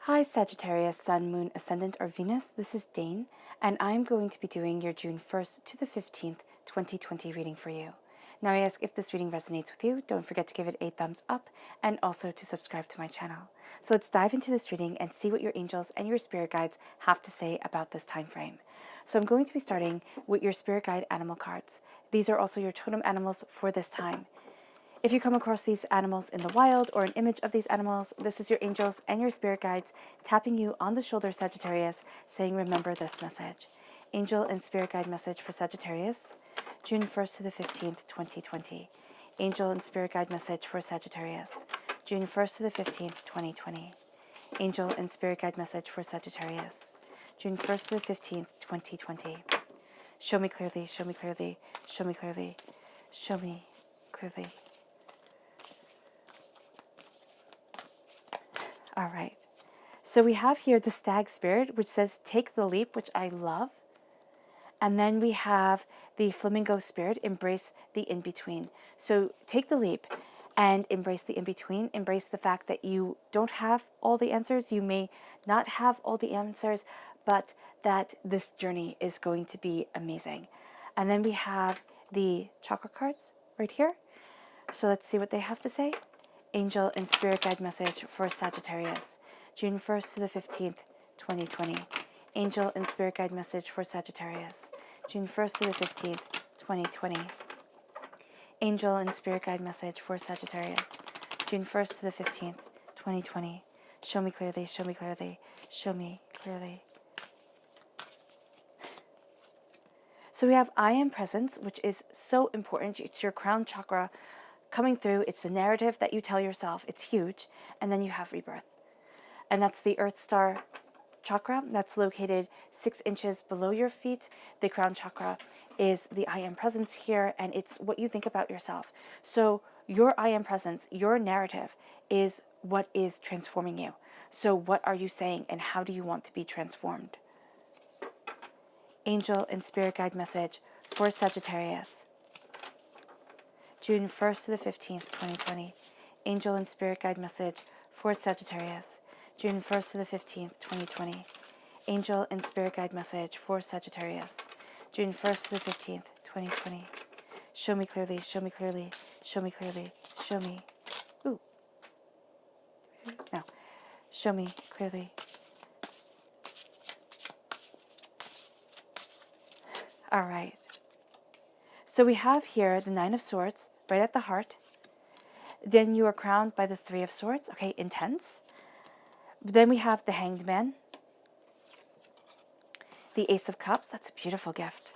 Hi Sagittarius, Sun, Moon, Ascendant, or Venus. This is Dane, and I'm going to be doing your June 1st to the 15th, 2020 reading for you. Now I ask if this reading resonates with you, don't forget to give it a thumbs up and also to subscribe to my channel. So let's dive into this reading and see what your angels and your spirit guides have to say about this time frame. So I'm going to be starting with your spirit guide animal cards. These are also your totem animals for this time. If you come across these animals in the wild or an image of these animals, this is your angels and your spirit guides tapping you on the shoulder, Sagittarius, saying, remember this message. Angel and spirit guide message for Sagittarius, June 1st to the 15th, 2020. Angel and spirit guide message for Sagittarius, June 1st to the 15th, 2020. Angel and spirit guide message for Sagittarius, June 1st to the 15th, 2020. Show me clearly, show me clearly, show me clearly, show me clearly. All right. So we have here the stag spirit, which says, take the leap, which I love. And then we have the flamingo spirit, embrace the in-between. So take the leap and embrace the in-between. Embrace the fact that you don't have all the answers. You may not have all the answers, but that this journey is going to be amazing. And then we have the chakra cards right here. So let's see what they have to say. Angel and spirit guide message for Sagittarius, June 1st to the 15th, 2020. Angel and spirit guide message for Sagittarius, June 1st to the 15th, 2020. Angel and spirit guide message for Sagittarius, June 1st to the 15th, 2020. Show me clearly, show me clearly, show me clearly. So we have I am presence, which is so important. It's your crown chakra coming through. It's the narrative that you tell yourself. It's huge. And then you have rebirth. And that's the Earth Star chakra. That's located 6 inches below your feet. The crown chakra is the I am presence here, and it's what you think about yourself. So your I am presence, your narrative is what is transforming you. So what are you saying, and how do you want to be transformed? Angel and spirit guide message for Sagittarius, June 1st to the 15th, 2020. Angel and spirit guide message for Sagittarius, June 1st to the 15th, 2020. Angel and spirit guide message for Sagittarius, June 1st to the 15th, 2020. Show me clearly, show me clearly, show me clearly, show me. Ooh. No. Show me clearly. All right. So we have here the 9 of Swords right at the heart. Then you are crowned by the 3 of Swords. Okay, intense. Then we have the Hanged Man. The Ace of Cups. That's a beautiful gift.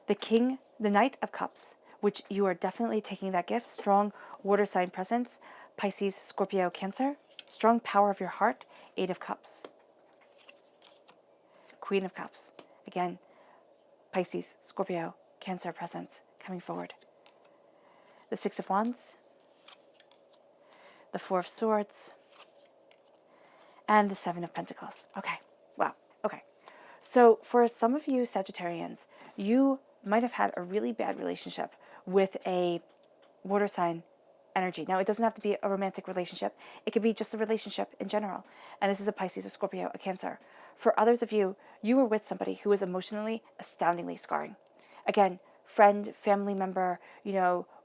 The King, the Knight of Cups, which you are definitely taking that gift. Strong water sign presence. Pisces, Scorpio, Cancer. Strong power of your heart. 8 of Cups. Queen of Cups. Again, Pisces, Scorpio, Cancer presence coming forward. The 6 of Wands, the 4 of Swords, and the 7 of Pentacles. Okay, wow, okay. So for some of you Sagittarians, you might have had a really bad relationship with a water sign energy. Now, it doesn't have to be a romantic relationship. It could be just a relationship in general. And this is a Pisces, a Scorpio, a Cancer. For others of you, you were with somebody who was emotionally astoundingly scarring. Again, friend, family member,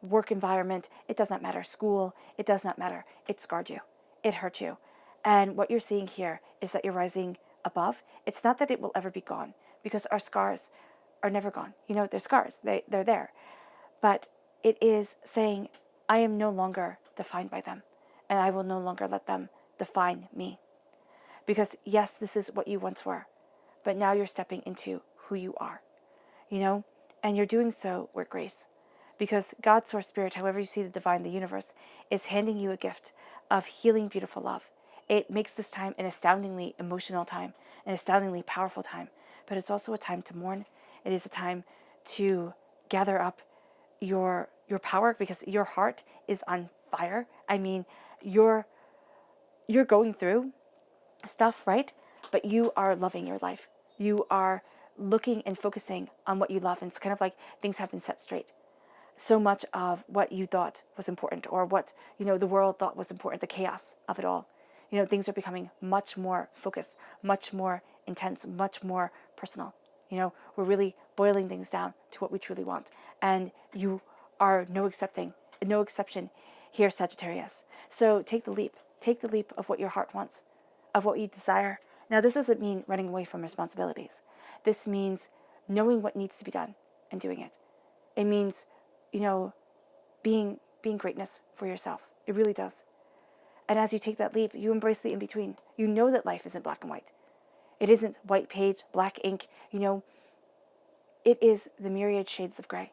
work environment, it does not matter. School, it does not matter. It scarred you. It hurt you. And what you're seeing here is that you're rising above. It's not that it will ever be gone, because our scars are never gone. They're scars. They're there. But it is saying, I am no longer defined by them, and I will no longer let them define me. Because yes, this is what you once were, but now you're stepping into who you are, and you're doing so with grace. Because God, Source, Spirit, however you see the divine, the universe, is handing you a gift of healing, beautiful love. It makes this time an astoundingly emotional time, an astoundingly powerful time, but it's also a time to mourn. It is a time to gather up your power, because your heart is on fire. I mean, you're going through stuff, right? But you are loving your life. You are looking and focusing on what you love, and it's kind of like things have been set straight. So much of what you thought was important, or what the world thought was important, the chaos of it all, Things are becoming much more focused, much more intense, much more personal. We're really boiling things down to what we truly want. And you are no exception here, Sagittarius. So take the leap. Take the leap of what your heart wants, of what you desire. Now, this doesn't mean running away from responsibilities. This means knowing what needs to be done and doing it. It means, being greatness for yourself. It really does. And as you take that leap, you embrace the in-between. You know that life isn't black and white. It isn't white page, black ink. It is the myriad shades of gray.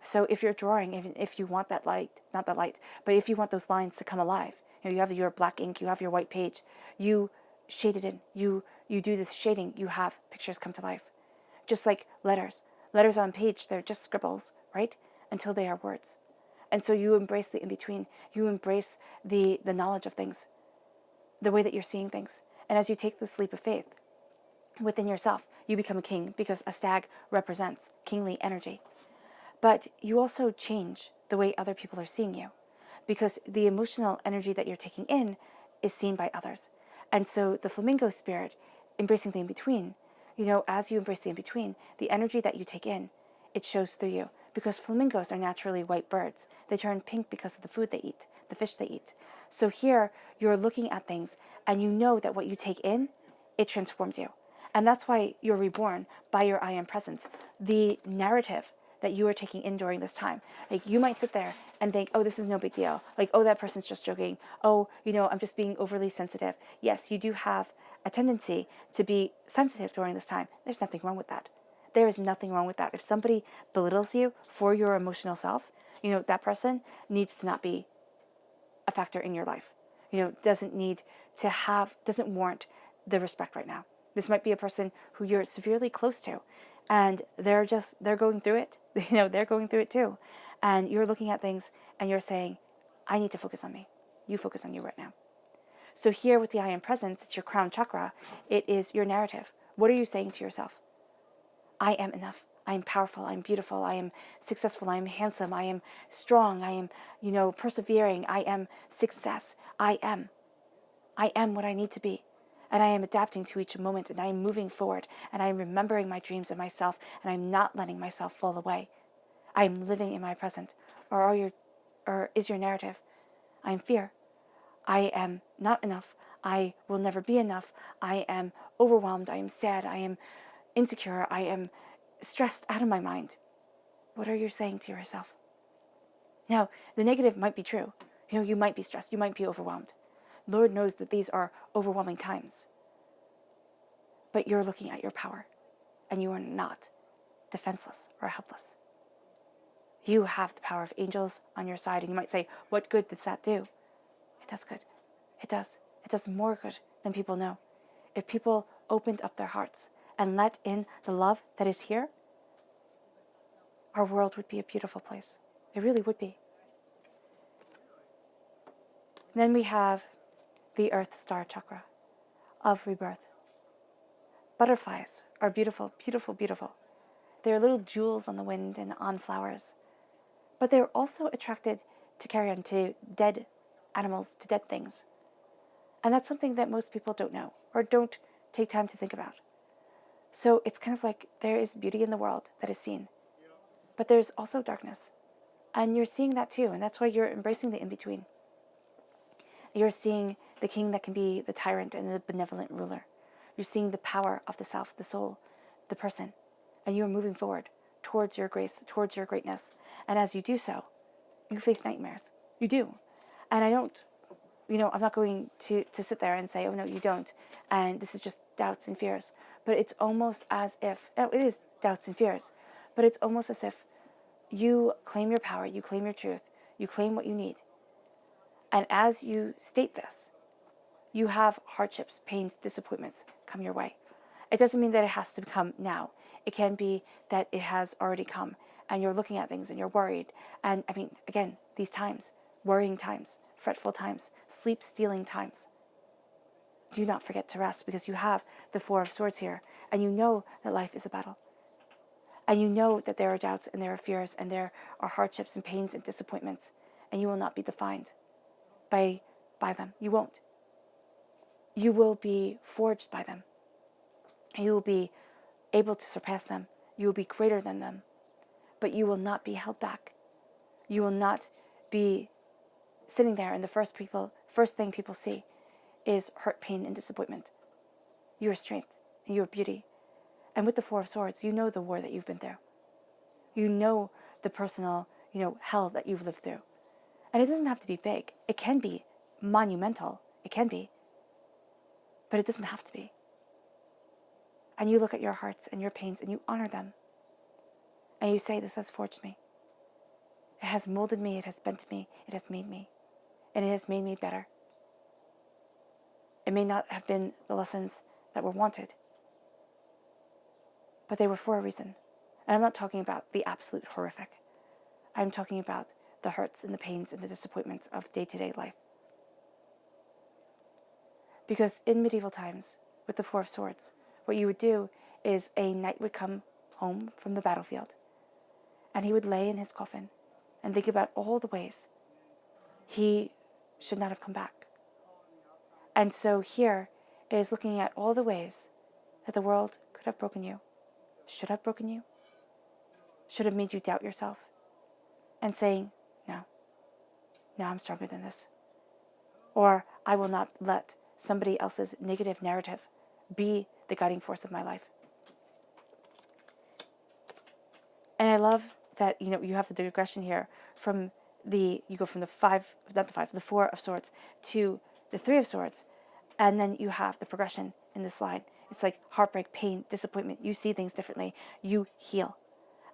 So if you're drawing, even if you want that light, not that light, but if you want those lines to come alive, you have your black ink, you have your white page, you shade it in. You do the shading, you have pictures come to life. Just like letters. Letters on page, they're just scribbles, right? Until they are words. And so you embrace the in-between. You embrace the knowledge of things, the way that you're seeing things. And as you take this leap of faith within yourself, you become a king, because a stag represents kingly energy. But you also change the way other people are seeing you, because the emotional energy that you're taking in is seen by others. And so the flamingo spirit, embracing the in-between, as you embrace the in-between, the energy that you take in, it shows through you. Because flamingos are naturally white birds. They turn pink because of the food they eat, the fish they eat. So here, you're looking at things, and you know that what you take in, it transforms you. And that's why you're reborn by your I am presence. The narrative that you are taking in during this time. Like, you might sit there and think, oh, this is no big deal. Like, oh, that person's just joking. Oh, I'm just being overly sensitive. Yes, you do have a tendency to be sensitive during this time. There's nothing wrong with that. There is nothing wrong with that. If somebody belittles you for your emotional self, that person needs to not be a factor in your life. Doesn't warrant the respect right now. This might be a person who you're severely close to, and they're going through it. They're going through it too. And you're looking at things and you're saying, I need to focus on me. You focus on you right now. So here with the I am presence, it's your crown chakra. It is your narrative. What are you saying to yourself? I am enough. I am powerful. I am beautiful. I am successful. I am handsome. I am strong. I am, persevering. I am success. I am what I need to be. And I am adapting to each moment, and I am moving forward, and I am remembering my dreams and myself, and I'm not letting myself fall away. I am living in my present. Or is your narrative, I am fear. I am not enough. I will never be enough. I am overwhelmed. I am sad. I am insecure. I am stressed out of my mind. What are you saying to yourself? Now, the negative might be true. You might be stressed. You might be overwhelmed. Lord knows that these are overwhelming times. But you're looking at your power, and you are not defenseless or helpless. You have the power of angels on your side, and you might say, what good does that do? It does good. It does. It does more good than people know. If people opened up their hearts and let in the love that is here, our world would be a beautiful place. It really would be. And then we have the Earth Star Chakra of rebirth. Butterflies are beautiful, beautiful, beautiful. They're little jewels on the wind and on flowers. But they're also attracted to carry on to dead animals, to dead things. And that's something that most people don't know or don't take time to think about. So it's kind of like there is beauty in the world that is seen. But there's also darkness. And you're seeing that too. And that's why you're embracing the in-between. You're seeing the king that can be the tyrant and the benevolent ruler. You're seeing the power of the self, the soul, the person. And you are moving forward towards your grace, towards your greatness. And as you do so, you face nightmares. You do. And I don't, I'm not going to sit there and say, oh no, you don't. And this is just doubts and fears. But it's almost as if, it is doubts and fears, but it's almost as if you claim your power, you claim your truth, you claim what you need. And as you state this, you have hardships, pains, disappointments come your way. It doesn't mean that it has to come now. It can be that it has already come and you're looking at things and you're worried. And again, these times, worrying times, fretful times, sleep-stealing times. Do not forget to rest, because you have the Four of Swords here, and you know that life is a battle. And you know that there are doubts and there are fears and there are hardships and pains and disappointments, and you will not be defined by them. You won't. You will be forged by them. You will be able to surpass them. You will be greater than them. But you will not be held back. You will not be sitting there and the first thing people see is hurt, pain, and disappointment. Your strength and your beauty. And with the Four of Swords, you know the war that you've been through. You know the personal, hell that you've lived through. And it doesn't have to be big. It can be monumental. It can be. But it doesn't have to be. And you look at your hearts and your pains and you honor them. And you say, this has forged me. It has molded me. It has bent me. It has made me. And it has made me better. It may not have been the lessons that were wanted, but they were for a reason. And I'm not talking about the absolute horrific. I'm talking about the hurts and the pains and the disappointments of day-to-day life. Because in medieval times, with the Four of Swords, what you would do is a knight would come home from the battlefield, and he would lay in his coffin and think about all the ways he should not have come back. And so here is looking at all the ways that the world could have broken you, should have broken you, should have made you doubt yourself, and saying, no, I'm stronger than this. Or I will not let somebody else's negative narrative be the guiding force of my life. And I love that, you have the digression here from you go from the Four of Swords to the Three of Swords. And then you have the progression in this line. It's like heartbreak, pain, disappointment. You see things differently. You heal.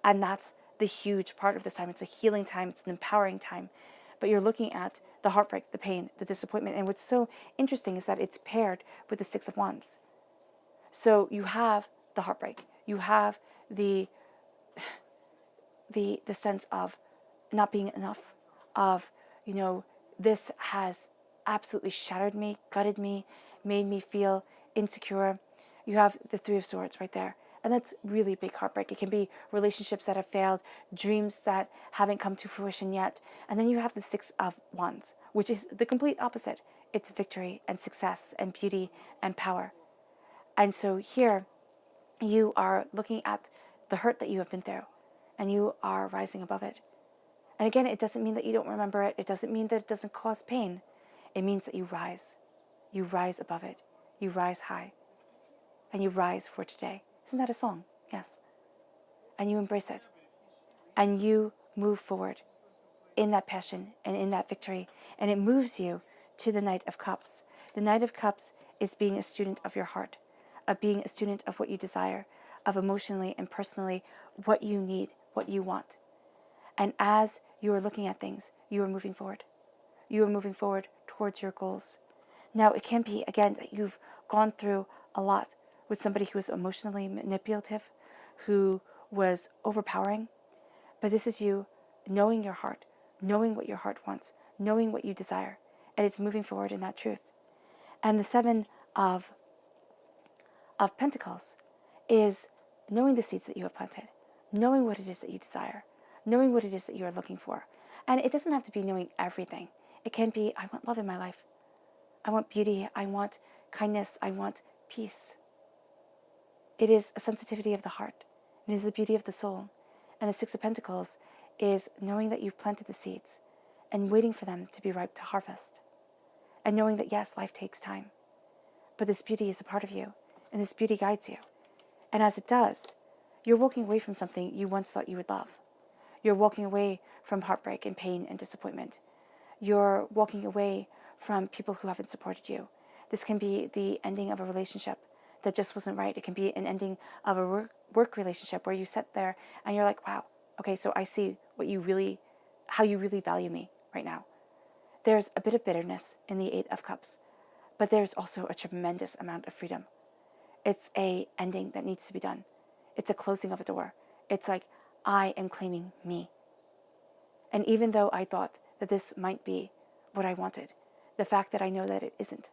And that's the huge part of this time. It's a healing time. It's an empowering time. But you're looking at the heartbreak, the pain, the disappointment. And what's so interesting is that it's paired with the Six of Wands. So you have the heartbreak. You have the sense of not being enough, of, this has absolutely shattered me, gutted me, made me feel insecure. You have the Three of Swords right there. And that's really big heartbreak. It can be relationships that have failed, dreams that haven't come to fruition yet. And then you have the Six of Wands, which is the complete opposite. It's victory and success and beauty and power. And so here you are looking at the hurt that you have been through, and you are rising above it. And again, it doesn't mean that you don't remember it. It doesn't mean that it doesn't cause pain. It means that you rise. You rise above it. You rise high. And you rise for today. Isn't that a song? Yes. And you embrace it. And you move forward in that passion and in that victory. And it moves you to the Knight of Cups. The Knight of Cups is being a student of your heart, of being a student of what you desire, of emotionally and personally what you need, what you want. And as you are looking at things, you are moving forward. You are moving forward towards your goals. Now, it can be, again, that you've gone through a lot with somebody who was emotionally manipulative, who was overpowering. But this is you knowing your heart, knowing what your heart wants, knowing what you desire. And it's moving forward in that truth. And the Seven of Pentacles is knowing the seeds that you have planted, knowing what it is that you desire, knowing what it is that you are looking for. And it doesn't have to be knowing everything. It can be, I want love in my life. I want beauty. I want kindness. I want peace. It is a sensitivity of the heart. It is the beauty of the soul. And the Six of Pentacles is knowing that you've planted the seeds and waiting for them to be ripe to harvest. And knowing that, yes, life takes time. But this beauty is a part of you. And this beauty guides you. And as it does, you're walking away from something you once thought you would love. You're walking away from heartbreak and pain and disappointment. You're walking away from people who haven't supported you. This can be the ending of a relationship that just wasn't right. It can be an ending of a work relationship where you sit there and you're like, wow, okay, so I see how you really value me right now. There's a bit of bitterness in the Eight of Cups, but there's also a tremendous amount of freedom. It's a ending that needs to be done. It's a closing of a door. It's like, I am claiming me. And even though I thought that this might be what I wanted, the fact that I know that it isn't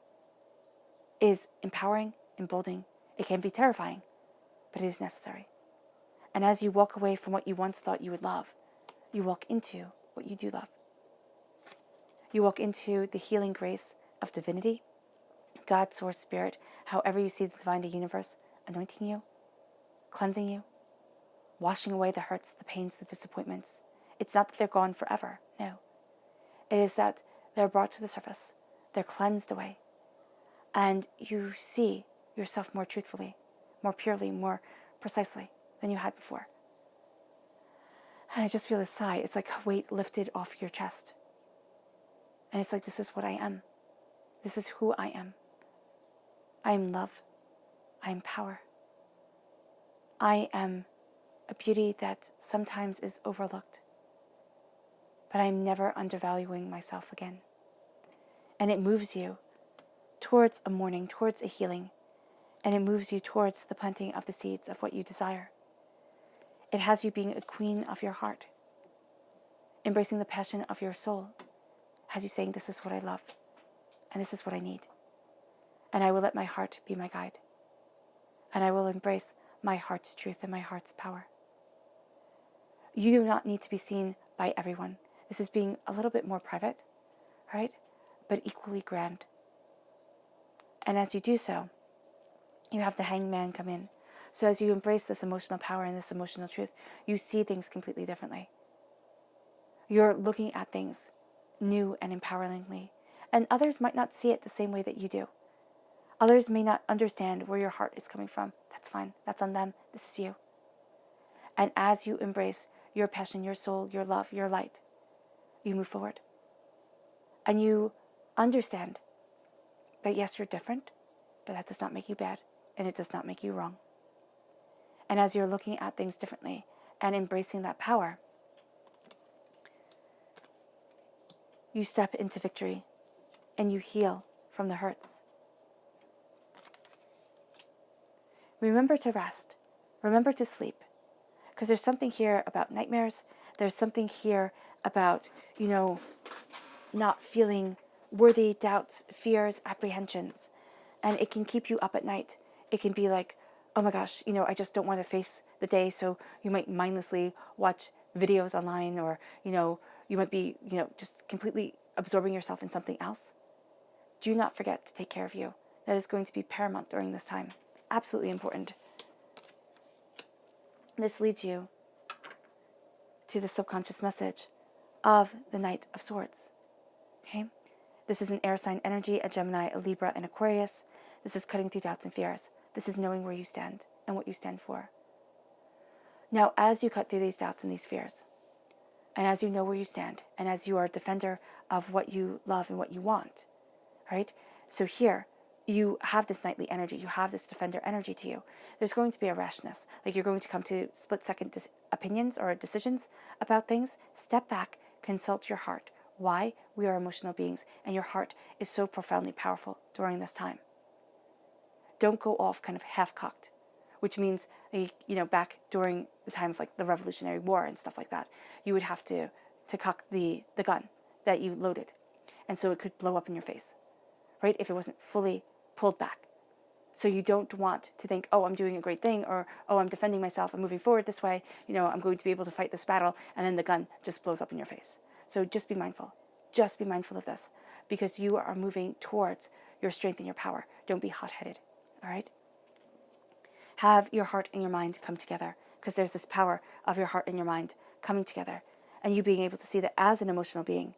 is empowering, emboldening. It can be terrifying, but it is necessary. And as you walk away from what you once thought you would love, you walk into what you do love. You walk into the healing grace of divinity, God, Source, Spirit, however you see the divine, the universe, anointing you, cleansing you, washing away the hurts, the pains, the disappointments. It's not that they're gone forever, no. It is that they're brought to the surface, they're cleansed away, and you see yourself more truthfully, more purely, more precisely than you had before. And I just feel a sigh. It's like a weight lifted off your chest. And it's like, this is what I am. This is who I am. I am love. I am power. I am a beauty that sometimes is overlooked. But I am never undervaluing myself again. And it moves you towards a mourning, towards a healing. And it moves you towards the planting of the seeds of what you desire. It has you being a queen of your heart, embracing the passion of your soul, has you saying, this is what I love, and this is what I need. And I will let my heart be my guide. And I will embrace my heart's truth and my heart's power. You do not need to be seen by everyone. This is being a little bit more private, right? But equally grand. And as you do so, you have the hangman come in. So as you embrace this emotional power and this emotional truth, you see things completely differently. You're looking at things new and empoweringly. And others might not see it the same way that you do. Others may not understand where your heart is coming from. That's fine. That's on them. This is you. And as you embrace your passion, your soul, your love, your light, you move forward. And you understand that yes, you're different, but that does not make you bad, and it does not make you wrong. And as you're looking at things differently and embracing that power, you step into victory and you heal from the hurts. Remember to rest. Remember to sleep. Because there's something here about nightmares. There's something here about, not feeling worthy, doubts, fears, apprehensions. And it can keep you up at night. It can be like, oh my gosh, I just don't want to face the day. So you might mindlessly watch videos online, or, you might be, just completely absorbing yourself in something else. Do not forget to take care of you. That is going to be paramount during this time. Absolutely important. This leads you to the subconscious message of the Knight of Swords. Okay? This is an air sign energy, a Gemini, a Libra, and Aquarius. This is cutting through doubts and fears. This is knowing where you stand and what you stand for. Now, as you cut through these doubts and these fears, and as you know where you stand, and as you are a defender of what you love and what you want, right? So here, you have this knightly energy, you have this defender energy to you. There's going to be a rashness, like you're going to come to split-second opinions or decisions about things. Step back, consult your heart. Why? We are emotional beings, and your heart is so profoundly powerful during this time. Don't go off kind of half-cocked, which means, back during the time of like the Revolutionary War and stuff like that, you would have to cock the gun that you loaded, and so it could blow up in your face, right? If it wasn't fully pulled back. So you don't want to think, oh, I'm doing a great thing, or, oh, I'm defending myself, I'm moving forward this way, I'm going to be able to fight this battle, and then the gun just blows up in your face. So just be mindful. Just be mindful of this, because you are moving towards your strength and your power. Don't be hot-headed, all right? Have your heart and your mind come together, because there's this power of your heart and your mind coming together, and you being able to see that as an emotional being,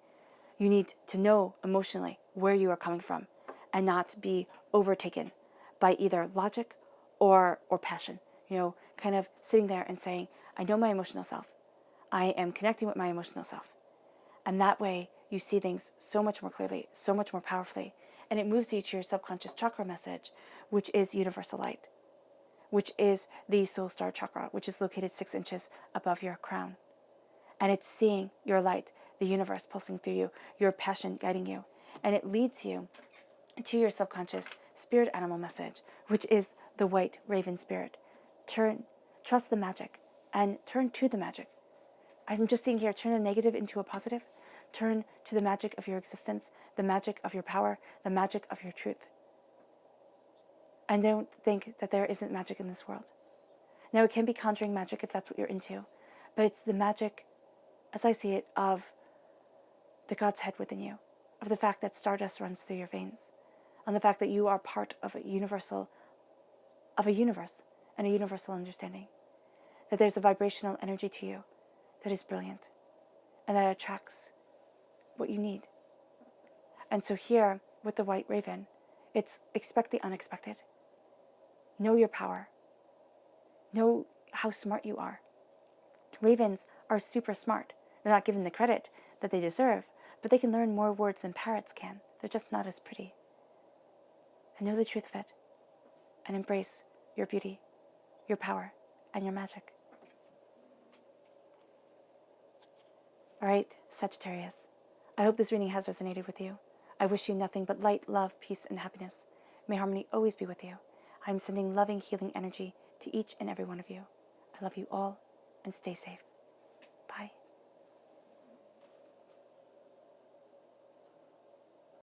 you need to know emotionally where you are coming from and not be overtaken by either logic or passion. Kind of sitting there and saying, I know my emotional self. I am connecting with my emotional self. And that way you see things so much more clearly, so much more powerfully. And it moves you to your subconscious chakra message, which is universal light, which is the soul star chakra, which is located 6 inches above your crown. And it's seeing your light, the universe pulsing through you, your passion guiding you. And it leads you to your subconscious spirit animal message, which is the white raven spirit. Trust the magic, and turn to the magic. I'm just seeing here, turn a negative into a positive. Turn to the magic of your existence, the magic of your power, the magic of your truth. And don't think that there isn't magic in this world. Now, it can be conjuring magic if that's what you're into, but it's the magic, as I see it, of the God's head within you, of the fact that stardust runs through your veins, on the fact that you are part of a universe and a universal understanding. That there's a vibrational energy to you that is brilliant and that attracts what you need. And so here with the white raven, it's expect the unexpected. Know your power. Know how smart you are. Ravens are super smart. They're not given the credit that they deserve, but they can learn more words than parrots can. They're just not as pretty. And know the truth of it. And embrace your beauty, your power, and your magic. All right, Sagittarius. I hope this reading has resonated with you. I wish you nothing but light, love, peace, and happiness. May harmony always be with you. I am sending loving, healing energy to each and every one of you. I love you all, and stay safe.